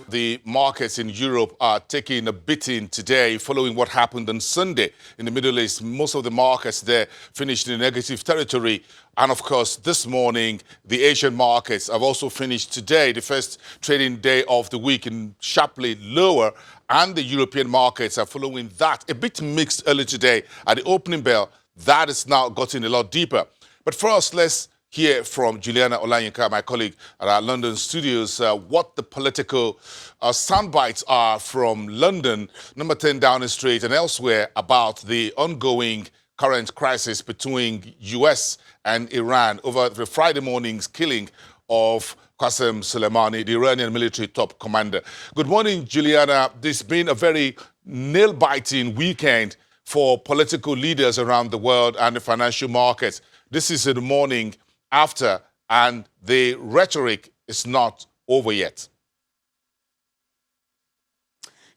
The markets in Europe are taking a beating today following what happened on Sunday in the Middle East. Most of the markets there finished in negative territory. And of course, this morning, the Asian markets have also finished today, the first trading day of the week, in sharply lower. And the European markets are following that. A bit mixed early today at the opening bell. That has now gotten a lot deeper. But first, let's hear from Juliana Olayinka, my colleague at our London studios, what the political soundbites are from London, number 10 Downing Street and elsewhere, about the ongoing current crisis between US and Iran over the Friday morning's killing of Qasem Soleimani, the Iranian military top commander. Good morning, Juliana. This has been a very nail-biting weekend for political leaders around the world and the financial markets. This is in the morning after, and the rhetoric is not over yet.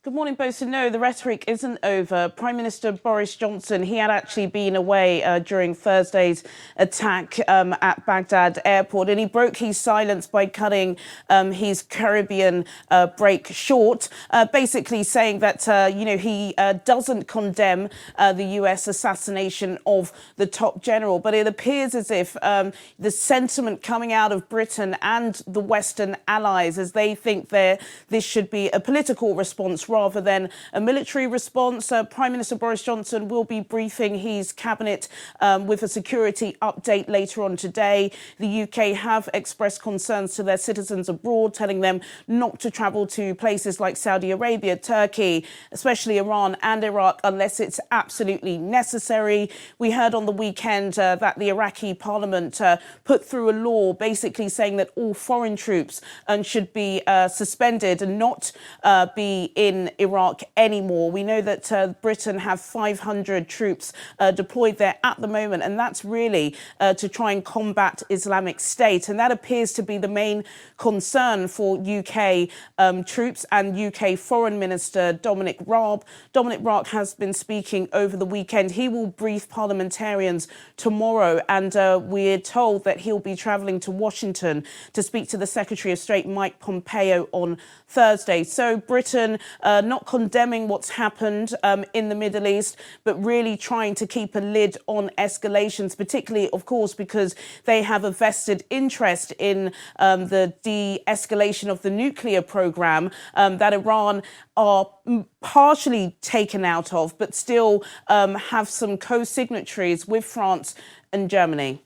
Good morning, both. No, the rhetoric isn't over. Prime Minister Boris Johnson, he had actually been away during Thursday's attack at Baghdad airport, and he broke his silence by cutting his Caribbean break short, basically saying that, he doesn't condemn the US assassination of the top general. But it appears as if the sentiment coming out of Britain and the Western allies, as they think this should be a political response rather than a military response. Prime Minister Boris Johnson will be briefing his cabinet with a security update later on today. The UK have expressed concerns to their citizens abroad, telling them not to travel to places like Saudi Arabia, Turkey, especially Iran and Iraq, unless it's absolutely necessary. We heard on the weekend that the Iraqi parliament put through a law basically saying that all foreign troops should be suspended and not be in Iraq anymore. We know that Britain have 500 troops deployed there at the moment, and that's really to try and combat Islamic State. And that appears to be the main concern for UK troops and UK Foreign Minister Dominic Raab. Dominic Raab has been speaking over the weekend. He will brief parliamentarians tomorrow, and we're told that he'll be travelling to Washington to speak to the Secretary of State, Mike Pompeo, on Thursday. So Britain not condemning what's happened in the Middle East, but really trying to keep a lid on escalations, particularly, of course, because they have a vested interest in the de-escalation of the nuclear program that Iran are partially taken out of, but still have some co-signatories with France and Germany.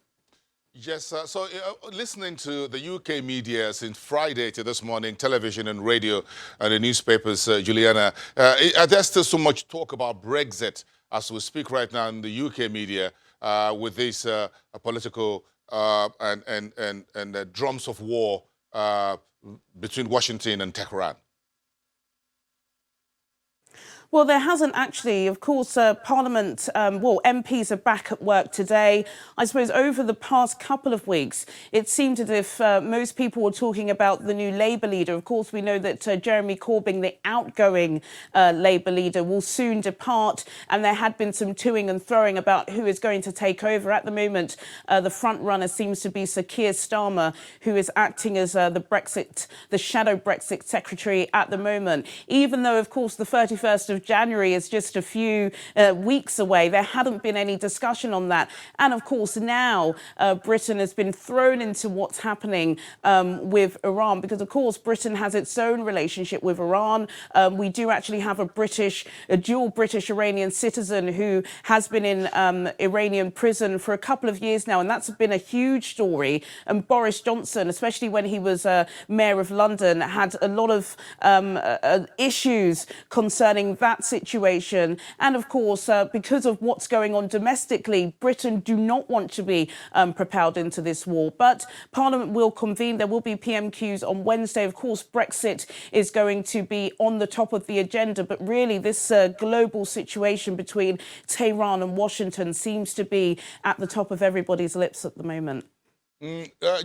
Yes, so listening to the UK media since Friday to this morning, television and radio and the newspapers, Juliana, there's still so much talk about Brexit as we speak right now in the UK media with these political and drums of war between Washington and Tehran. Well, there hasn't actually. Of course, Parliament, MPs are back at work today. I suppose over the past couple of weeks, it seemed as if most people were talking about the new Labour leader. Of course, we know that Jeremy Corbyn, the outgoing Labour leader, will soon depart. And there had been some toing and throwing about who is going to take over. At the moment, the front runner seems to be Sir Keir Starmer, who is acting as the shadow Brexit secretary at the moment. Even though, of course, the 31st of January is just a few weeks away. There hadn't been any discussion on that. And of course, now Britain has been thrown into what's happening with Iran, because of course, Britain has its own relationship with Iran. We do actually have a dual British-Iranian citizen who has been in Iranian prison for a couple of years now. And that's been a huge story. And Boris Johnson, especially when he was mayor of London, had a lot of issues concerning that situation. And of course, because of what's going on domestically, Britain do not want to be propelled into this war. But Parliament will convene. There will be PMQs on Wednesday. Of course, Brexit is going to be on the top of the agenda. But really, this global situation between Tehran and Washington seems to be at the top of everybody's lips at the moment.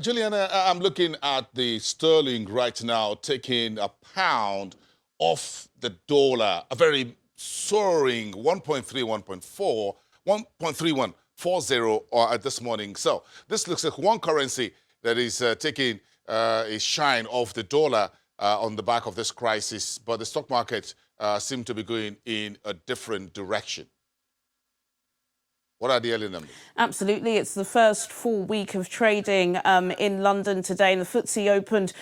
Juliana, I'm looking at the sterling right now, taking a pound off the dollar, a very soaring 1.3, 1.4, 1.3140 this morning. So this looks like one currency that is taking a shine off the dollar on the back of this crisis, but the stock market seemed to be going in a different direction. What are the early numbers? Absolutely. It's the first full week of trading in London today, and the FTSE opened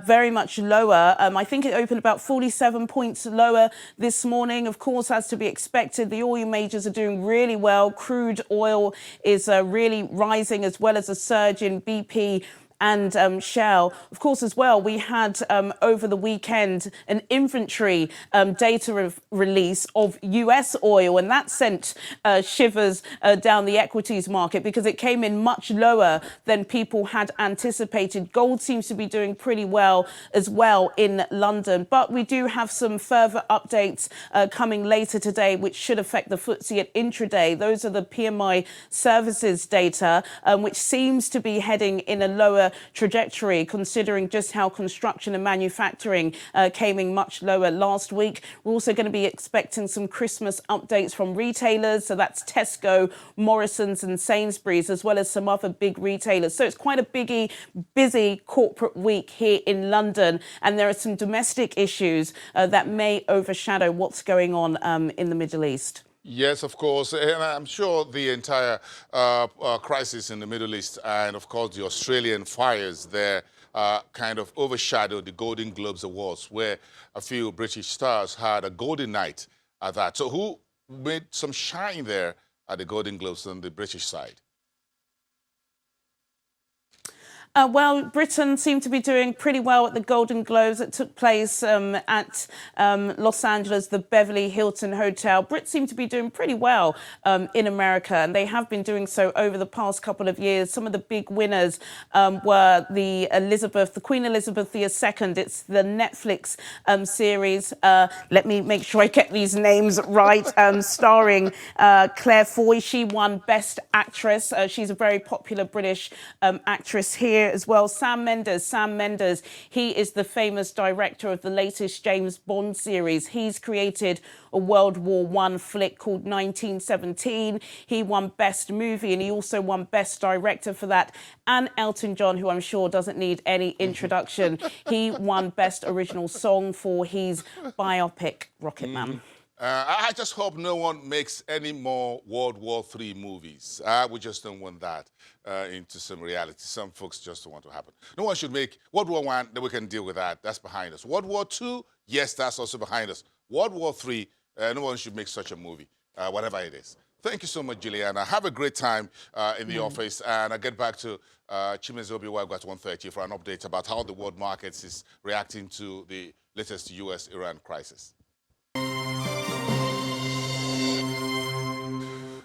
very much lower. I think it opened about 47 points lower this morning. Of course, as to be expected, the oil majors are doing really well. Crude oil is really rising, as well as a surge in BP and Shell. Of course, as well, we had over the weekend an inventory data release of US oil, and that sent shivers down the equities market because it came in much lower than people had anticipated. Gold seems to be doing pretty well as well in London, but we do have some further updates coming later today, which should affect the FTSE at intraday. Those are the PMI services data, which seems to be heading in a lower trajectory, considering just how construction and manufacturing came in much lower last week. We're also going to be expecting some Christmas updates from retailers. So that's Tesco, Morrison's and Sainsbury's, as well as some other big retailers. So it's quite a busy corporate week here in London. And there are some domestic issues that may overshadow what's going on in the Middle East. Yes, of course. And I'm sure the entire crisis in the Middle East and, of course, the Australian fires there kind of overshadowed the Golden Globes Awards, where a few British stars had a golden night at that. So who made some shine there at the Golden Globes on the British side? Well, Britain seemed to be doing pretty well at the Golden Globes. It took place at Los Angeles, the Beverly Hilton Hotel. Brits seem to be doing pretty well in America, and they have been doing so over the past couple of years. Some of the big winners were the Queen Elizabeth II. It's the Netflix series. Let me make sure I get these names right. Starring Claire Foy. She won Best Actress. She's a very popular British actress here as well. Sam Mendes, he is the famous director of the latest James Bond series. He's created a World War I flick called 1917. He won Best Movie, and he also won Best Director for that. And Elton John, who I'm sure doesn't need any introduction, he won Best Original Song for his biopic, Rocket Man. I just hope no one makes any more World War III movies. We just don't want that into some reality. Some folks just don't want to happen. No one should make World War I, then we can deal with that. That's behind us. World War II, yes, that's also behind us. World War III, no one should make such a movie, whatever it is. Thank you so much, Juliana. Have a great time in the office. And I'll get back to Chimezie Obiwa at 1:30 for an update about how the world markets is reacting to the latest US-Iran crisis.